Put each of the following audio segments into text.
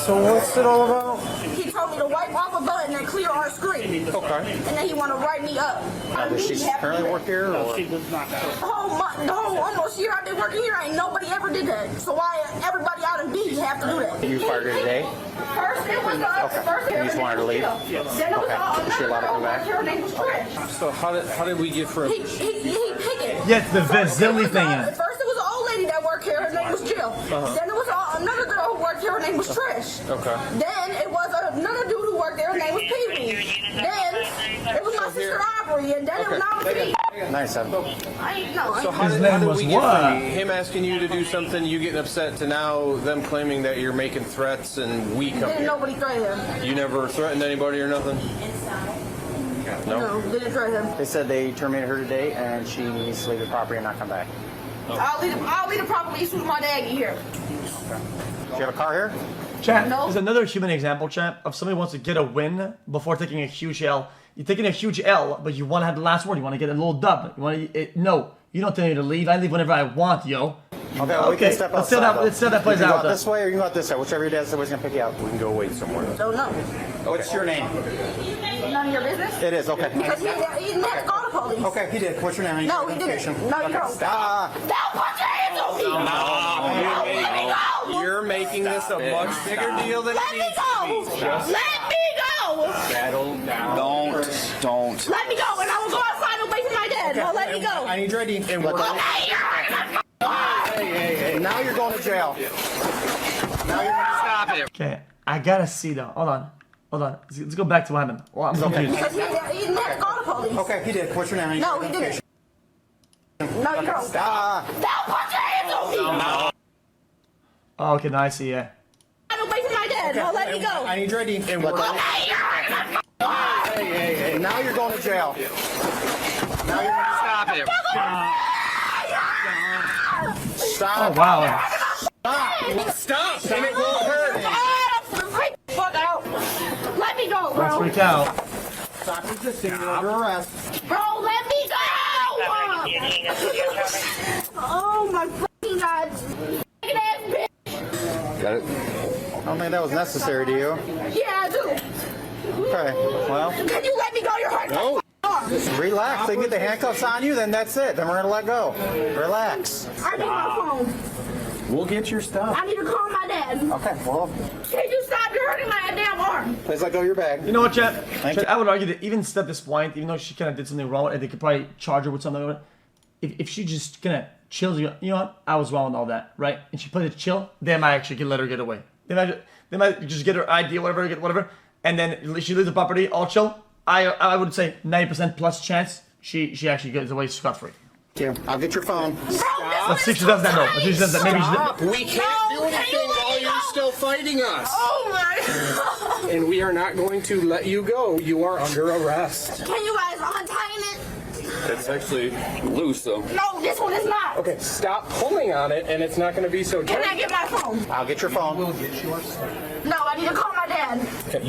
So what's it all about? He told me to wipe off a button and clear our screen. Okay. And then he want to write me up. Does she currently work here? Or? She does not. The whole almost year I've been working here, ain't nobody ever did that. So why everybody out in B have to do that? You fired her today? First it was first You just wanted her to leave? Then it was Is she allowed to come back? Her name was Trish. So how did we get from? He picked it. Yeah, it's the Vasily thing. First it was an old lady that worked here, her name was Jill. Then it was another girl who worked here, her name was Trish. Okay. Then it was another dude who worked there, her name was Pee Wee. Then it was my sister Aubrey, and then it was now me. Nice. I ain't know. So how His did name we was get what? from him asking you to do something, you getting upset, to now them claiming that you're making threats and we come Didn't here? nobody threaten him. You never threatened anybody or nothing? No, didn't threaten him. They said they terminated her today and she needs to leave the property and not come back. I'll leave the property as soon as my dad get here. Do you have a car here? Chat, No. there's another human example, chat, of somebody who wants to get a win before taking a huge L. You're taking a huge L, but you want to have the last word. You want to get a little dub. You want to, no, you don't tell me to leave. I leave whenever I want, yo. Okay, well, we can step let's see outside. how that plays You can out. go out this way or you can go out this way. Whichever your dad said was going to pick you up. We can go wait somewhere. Don't know. What's your name? None of your business? It is, okay. Because he didn't have to call the police. Okay, he did. What's your name? No, he didn't. No, you don't. Stop. Don't put your hands on me! Let me go! You're making this a much bigger deal than Let it me needs go! to be. Just Let me go! settle down. Don't. Let me go, and I will go outside away from my dad. No, let me go. I need your ID. And we're Hey, now you're going to jail. Now you're stop it. Okay, I gotta see though. Hold on. Let's go back to what happened. Well, I'm confused. Because he didn't have to call the police. Okay, he did. What's your name? No, he didn't. No, you don't. Stop. Don't put your hands on me! Oh, okay, now I see, yeah. Away from my dad. No, let me go. I need your ID. And we're Hey, now you're going to jail. Now you're stop it. Stop. Oh, wow. Stop. And it won't hurt. Fuck out. Let me go, Let's bro. freak out. Stop resisting. You're under arrest. Bro, let me go! Oh my fucking god. Fucking ass bitch. Got it. I don't think that was necessary to you. Yeah, I do. Okay, well, Can you let me go? You're hurting No. relax. They get the handcuffs on you, then that's it. Then we're going to let go. Relax. I need my phone. We'll get your stuff. I need to call my dad. Okay, well, Can you stop? You're hurting my damn arm. please let go of your bag. You know what, chat? Thank Chat, you. I would argue that even still at this point, even though she kind of did something wrong, and they could probably charge her with something, if she just kind of chills, you know what? I was wrong with all that, right? And she played it chill, they might actually let her get away. They might just get her ID, whatever, and then she leaves the property all chill. I would say 90% plus chance she actually gets away scot-free. Here, I'll get your phone. Let's see if she does that. No, let's see if she does that. Maybe she does. We can't do anything while you're still fighting us. Oh my god. And we are not going to let you go. You are under arrest. Can you guys untie it? It's actually loose, though. No, this one is not. Okay, stop pulling on it, and it's not going to be so Can tight. I get my phone? I'll get your phone. No, I need to call my dad. Okay,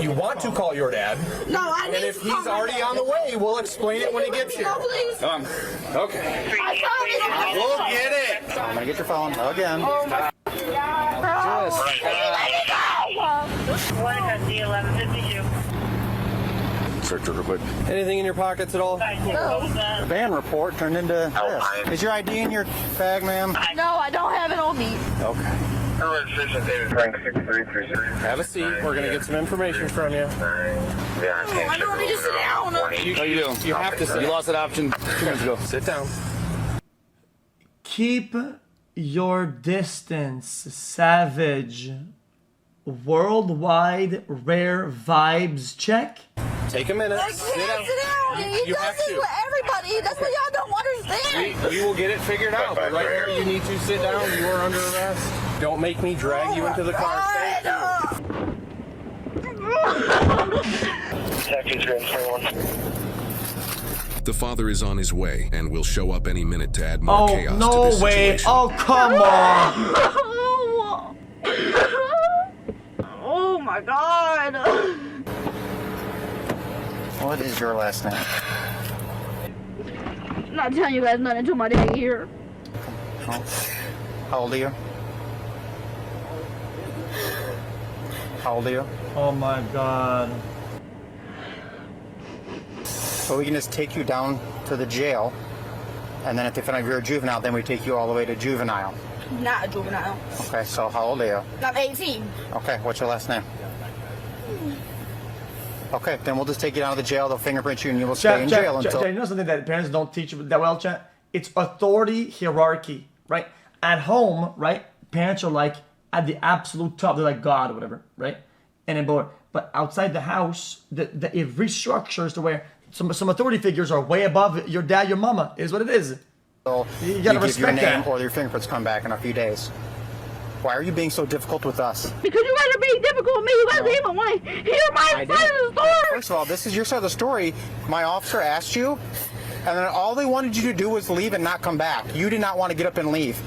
you want to call your dad, No, I need and if to call he's my already dad. on the way, we'll explain it when he gets here. No, please. Okay. My phone is on. We'll get it. I'm going to get your phone again. Oh my god. Bro. Just Can you let me go? Search real quick. Anything in your pockets at all? The van report turned into this. Is your ID in your bag, ma'am? No, I don't have it on me. Okay. Have a seat. We're going to get some information from you. I don't need to sit down. How you doing? You have to sit. You lost that option 2 minutes ago. Sit down. Keep your distance, savage. Worldwide rare vibes check. Take a minute. I can't Sit down. sit down. He You does have this to. with everybody. That's what y'all don't understand. We will get it figured out. But right here, you need to sit down. You are under arrest. Don't make me drag you into the car. Thank you. The father is on his way and will show up any minute to add more Oh, chaos to no this way. situation. Oh, come on. Oh my god. What is your last name? I'm not telling you guys nothing until my dad here. How old are you? How old are you? Oh my god. So we can just take you down to the jail, and then if they find out you're a juvenile, then we take you all the way to juvenile. Not a juvenile. Okay, so how old are you? I'm 18. Okay, what's your last name? Okay, then we'll just take you down to the jail, they'll fingerprint you, and you will stay in jail until... You know something that parents don't teach that well, chat? It's authority hierarchy, right? At home, right, parents are like at the absolute top. They're like God or whatever, right? And then, but outside the house, it restructures to where some authority figures are way above your dad, your mama, is what it is. So you gotta respect your name that. or your fingerprints come back in a few days. Why are you being so difficult with us? Because you guys are being difficult with me. You guys don't even want to hear my side of the story. First of all, this is your side of the story. My officer asked you, and then all they wanted you to do was leave and not come back. You did not want to get up and leave.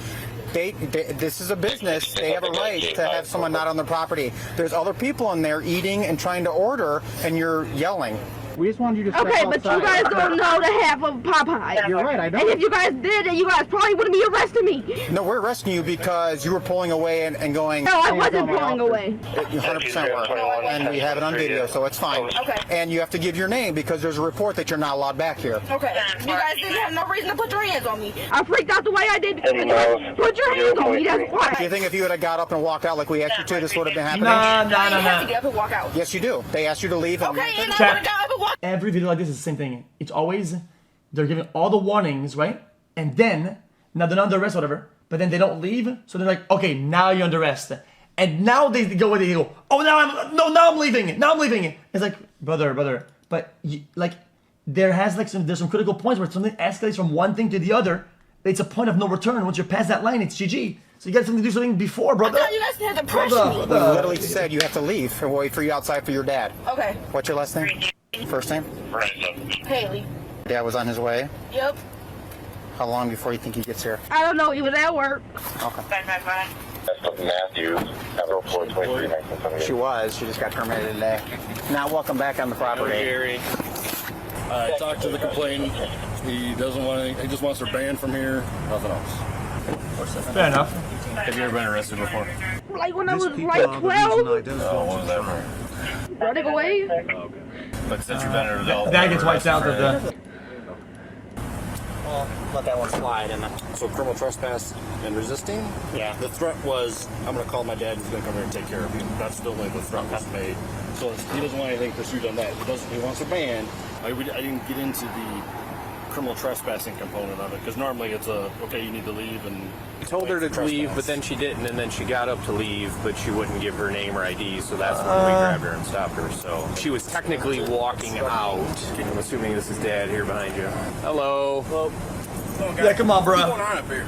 This is a business. They have a right to have someone not on their property. There's other people in there eating and trying to order, and you're yelling. We just wanted you to step Okay, but outside. you guys don't know the half of Popeye. You're right, I don't. And if you guys did, then you guys probably wouldn't be arresting me. No, we're arresting you because you were pulling away and going... No, I wasn't pulling away. You 100% were. And we have it on video, so it's fine. Okay. And you have to give your name because there's a report that you're not allowed back here. Okay. You guys didn't have no reason to put your hands on me. I freaked out the way I did because you guys put your hands on me. That's why. Do you think if you would have got up and walked out like we asked you to, this would have been happening? I didn't have to get up and walk out. Yes, you do. They asked you to leave. Okay, and I would have got up and walked. Every video like this is the same thing. It's always, they're giving all the warnings, right? And then, now they're not under arrest or whatever, but then they don't leave. So they're like, okay, now you're under arrest. And now they go with it. They go, oh, now I'm leaving. Now I'm leaving. It's like, brother. But there's some critical points where something escalates from one thing to the other. It's a point of no return. Once you're past that line, it's GG. So you got to do something before, brother. I thought you guys had to pressure me. We literally said you have to leave and wait for you outside for your dad. Okay. What's your last name? First name? Haley. Dad was on his way. Yep. How long before you think he gets here? I don't know. He was at work. Okay. Matthews, number 423, 1978. She was. She just got terminated today. Not welcome back on the property. Gary. I talked to the complainant. He doesn't want any, he just wants her banned from here. Nothing else. Fair enough. Have you ever been arrested before? Like when I was like 12. Whatever. Running away. But since you've been here, That gets wiped out of the... Well, let that one slide. So criminal trespass and resisting? Yeah. The threat was, I'm going to call my dad, he's going to come here and take care of you. That's still when the threat was made. So he doesn't want anything pursued on that. He wants a ban. I didn't get into the criminal trespassing component of it, because normally it's okay, you need to leave, and I told her to leave, but then she didn't, and then she got up to leave, but she wouldn't give her name or ID, so that's when we grabbed her and stopped her. So she was technically walking out. I'm assuming this is Dad here behind you. Hello. Yeah, come on, bro. What's going on up here?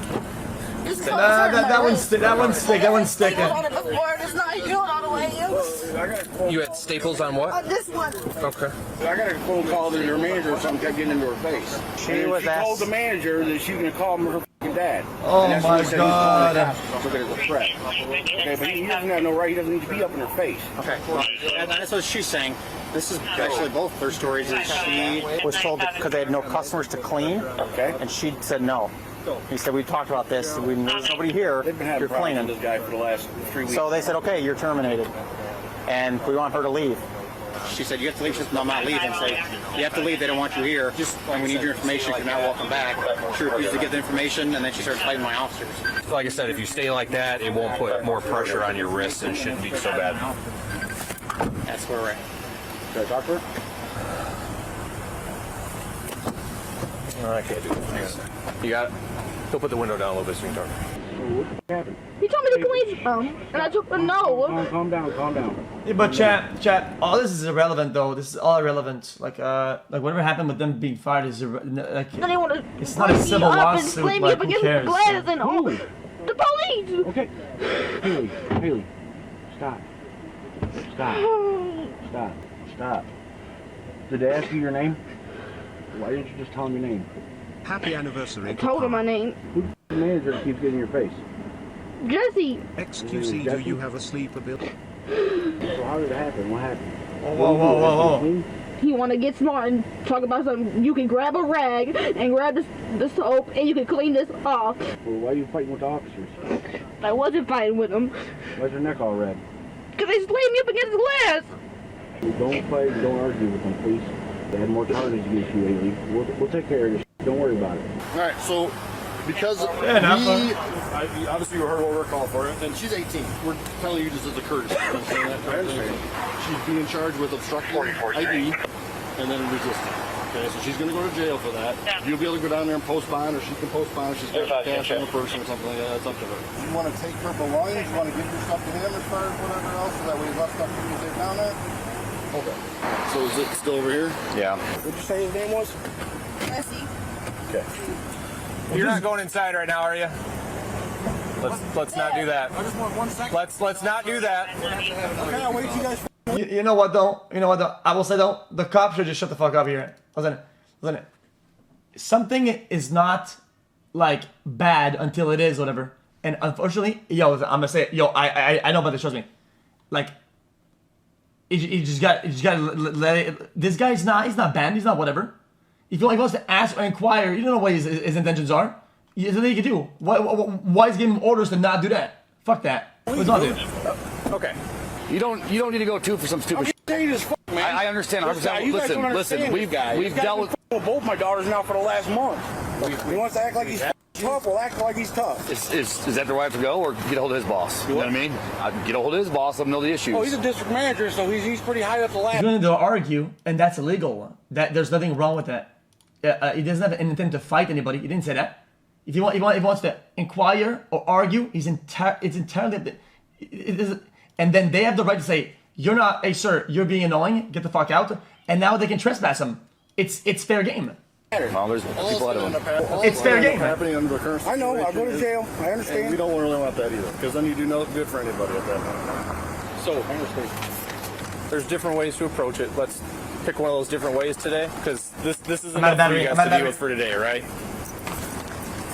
That one's sticking. It's not healed all the way. You had staples on what? This one. Okay. I got a phone call that her manager or something kept getting into her face. She was told the manager that she was going to call her f***ing dad. Oh And that's my when he said he was calling the God. cops because it was a threat. Okay, but he doesn't have no right. He doesn't need to be up in her face. Okay, well, that's what she's saying. This is actually both their stories. Is she was told because they had no customers to clean, Okay. and she said no. He said, we talked about this. There's nobody here. They've been having You're problems with cleaning. this guy for the last 3 weeks. So they said, okay, you're terminated. And we want her to leave. She said, you have to leave. She said, no, I'm not leaving. So you have to leave. They don't want you here. And we need your information. You're not welcome back. She refused to give the information, and then she started fighting my officers. Like I said, if you stay like that, it won't put more pressure on your wrists and shouldn't be so bad. That's where we're at. Should I talk to her? No, I can't do that. You got it? Go put the window down a little bit so you can talk. He told me to clean and I took the no. Calm down. Yeah, but chat, all this is irrelevant though. This is all irrelevant. Like whatever happened with them being fired is like, Then they want to it's not a civil lawsuit. me Like, up who against cares? glass and all. The police. Okay. Haley. Stop. Did they ask you your name? Why didn't you just tell them your name? Happy anniversary. I told her my name. Who's the manager that keeps getting in your face? Jesse. xQc, do you have a sleeper bill? So how did it happen? What happened? Whoa. He want to get smart and talk about something. You can grab a rag and grab the soap and you can clean this off. Well, why are you fighting with the officers? I wasn't fighting with him. Why's your neck all red? because they slammed me up against the glass. Don't fight, don't argue with them, please. They had more charges against you lately. We'll take care of this. Don't worry about it. All right, so because obviously you heard what we're calling for, and she's 18. We're telling you this as a courtesy. You understand that? I understand. She's being charged with obstructing ID and then resisting. Okay, so she's going to go to jail for that. You'll be able to go down there and post bond, or she can post bond if she's got cash on the person or something like that. It's up to her. You want to take her belongings? You want to give your stuff to him as far as whatever else, so that way he's left stuff for you to take down there? Okay. So is it still over here? Yeah. What'd you say his name was? Jesse. Okay. You're not going inside right now, are you? Let's not do that. I just want 1 second. Let's not do that. Okay, I'll wait till you guys. You know what though? I will say though, the cops should just shut the fuck up here. Listen. Something is not like bad until it is, whatever. And unfortunately, I'm gonna say it. I know about this. Trust me. Like, you just got to let it. This guy's he's not banned. He's not whatever. If he wants to ask or inquire, you don't know what his intentions are. There's nothing you can do. Why is he giving orders to not do that? Fuck that. What's not do? Okay. You don't need to go too for some stupid shit. I understand 100%. Listen, we've dealt with both my daughters now for the last month. He wants to act like he's tough. We'll act like he's tough. Is that the way I have to go, or get a hold of his boss? You know what I mean? Get a hold of his boss. Let him know the issues. Oh, he's a district manager, so he's pretty high up the ladder. He's going to argue, and that's illegal. There's nothing wrong with that. He doesn't have an intent to fight anybody. He didn't say that. If he wants to inquire or argue, it's entirely. And then they have the right to say, "You're not, hey sir, you're being annoying. Get the fuck out." And now they can trespass him. It's fair game. Well, there's people out of them. It's fair game. Happening under the current I know. I'll go to situation. jail. I understand. And we don't really want that either, because then you do no good for anybody at that point. So, I understand. There's different ways to approach it. Let's pick one of those different ways today, because this is I'm out of enough for you battery. guys to deal with for today, right?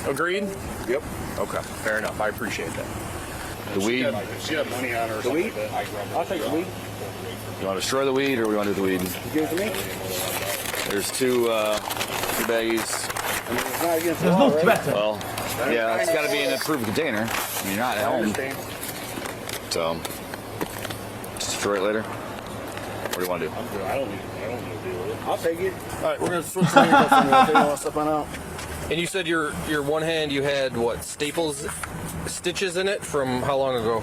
Agreed? Yep. Okay, fair enough. I appreciate that. The weed. She had money on her or something like that. I'll take the weed. You want to destroy the weed, or we want to do the weed? Give it to me. There's two baggies. I mean, it's not against the There's law, no right? threat. Well, yeah, it's got to be in an approved container. I mean, you're not at home, so just destroy it later. What do you want to do? I don't need to deal with it. I'll take it. All right, we're going to switch the names up on you. Okay, you want to step on out? And you said your one hand you had what, stitches in it from how long ago?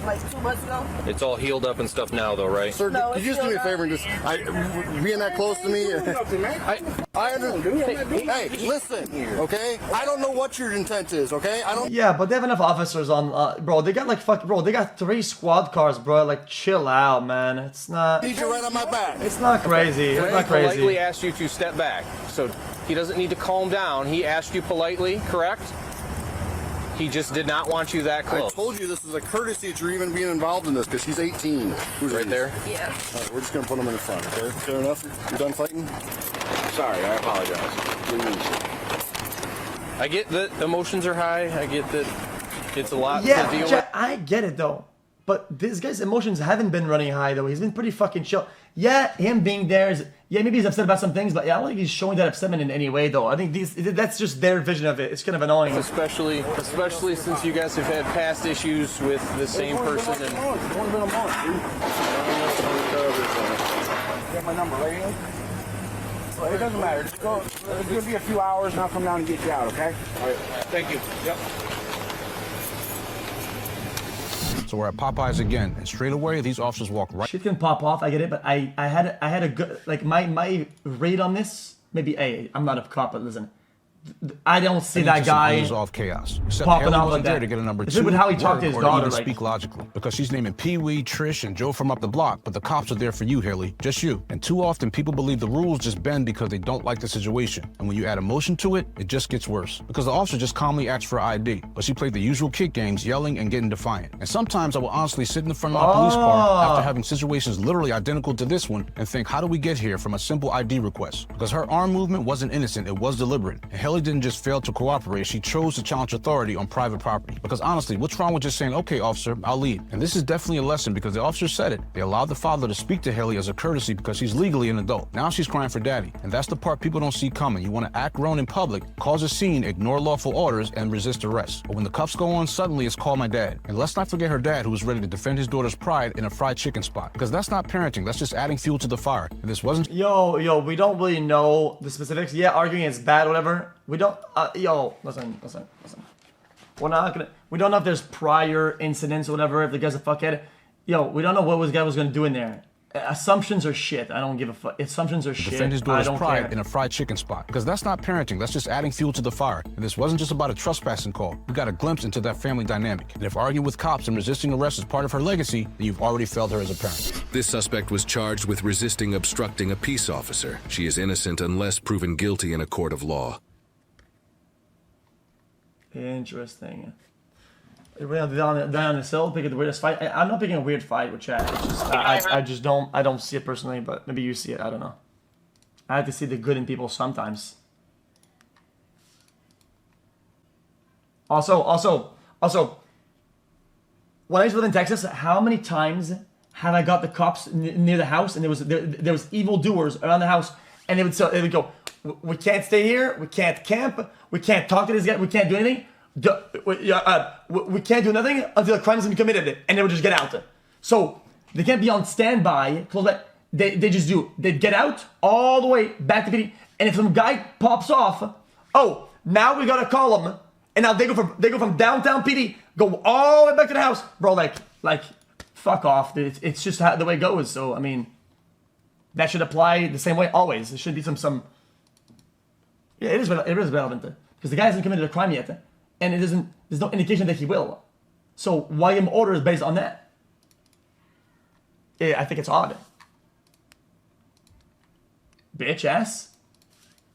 Like 2 months ago. It's all healed up and stuff now though, right? Sir, No, could you just do me a favor and just being that close to me? I understand. Hey, listen, okay? I don't know what your intent is, okay? I don't. Yeah, but they have enough officers on, bro. They got they got 3 squad cars, bro. Like, chill out, man. It's not. Need you right on my back. It's not crazy. It's not politely crazy. asked you to step back, so he doesn't need to calm down. He asked you politely, correct? He just did not want you that I close. told you this is a courtesy that you're even being involved in this, because she's 18. Who's Right there. Yeah. All right, we're just going to put him in the front, okay? Fair enough? You're done fighting? Sorry, I apologize. I get that emotions are high. I get that it's a lot to deal with. Yeah, I get it though. But this guy's emotions haven't been running high though. He's been pretty fucking chill. Yeah, him being there is, maybe he's upset about some things, but yeah, I don't think he's showing that upsetment in any way though. I think that's just their vision of it. It's kind of annoying. Especially since you guys have had past issues with the same person. And It's only been a month, dude. Got my number right here? Well, it doesn't matter. Just go. It's going to be a few hours, and I'll come down and get you out, okay? All right. Thank you. Yep. So we're at Popeyes again, and straight away these officers walk right. Shit can pop off. I get it, but I had a good, like, my read on this. Maybe I'm not a cop, but listen, I don't see that guy Unresolved chaos. Except popping Haley out wasn't like there that. to get a number Especially 2. with how he talked to his or daughter, even like- speak logically, because she's naming Pee Wee, Trish, and Joe from up the block. But the cops are there for you, Haley, just you. And too often people believe the rules just bend because they don't like the situation. And when you add emotion to it, it just gets worse. Because the officer just calmly asked for ID, but she played the usual kid games, yelling and getting defiant. And sometimes I will honestly sit in the front of my police car after having situations literally identical to this one and think, how do we get here from a simple ID request? Because her arm movement wasn't innocent, it was deliberate. And Haley Haley didn't just fail to cooperate, she chose to challenge authority on private property. Because honestly, what's wrong with just saying, okay, officer, I'll leave? And this is definitely a lesson because the officer said it. They allowed the father to speak to Haley as a courtesy because he's legally an adult. Now she's crying for daddy. And that's the part people don't see coming. You want to act grown in public, cause a scene, ignore lawful orders, and resist arrest. But when the cuffs go on, suddenly it's call my dad. And let's not forget her dad who was ready to defend his daughter's pride in a fried chicken spot. Because that's not parenting, that's just adding fuel to the fire. And this wasn't... Yo, we don't really know the specifics. Yeah, arguing is bad, whatever. We don't, listen. We don't know if there's prior incidents or whatever, if the guy's a fuckhead. Yo, we don't know what this guy was gonna do in there. Assumptions are shit. I don't give a fuck. Assumptions are shit. Defend his daughter's I don't pride care. in a fried chicken spot. Because that's not parenting, that's just adding fuel to the fire. And this wasn't just about a trespassing call. We got a glimpse into that family dynamic. And if arguing with cops and resisting arrest is part of her legacy, then you've already failed her as a parent. This suspect was charged with resisting obstructing a peace officer. She is innocent unless proven guilty in a court of law. Interesting. Down on the hill, picking the weirdest fight. I'm not picking a weird fight with chat. It's just, I just don't. I don't see it personally, but maybe you see it. I don't know. I have to see the good in people sometimes. Also, when I used to live in Texas, how many times have I got the cops near the house, and there was evildoers around the house, and they would go, we can't stay here, we can't camp, we can't talk to this guy, we can't do anything. We can't do nothing until a crime has been committed, and they would just get out. So they can't be on standby. They just do. They get out all the way back to PD, and if some guy pops off, oh, now we gotta call him, and now they go from downtown PD, go all the way back to the house, bro. Like, fuck off. It's just how the way it goes. So I mean, that should apply the same way always. There should be some. Yeah, it is relevant because the guy hasn't committed a crime yet. And there's no indication that he will. So why him order is based on that? Yeah, I think it's odd. Bitch ass.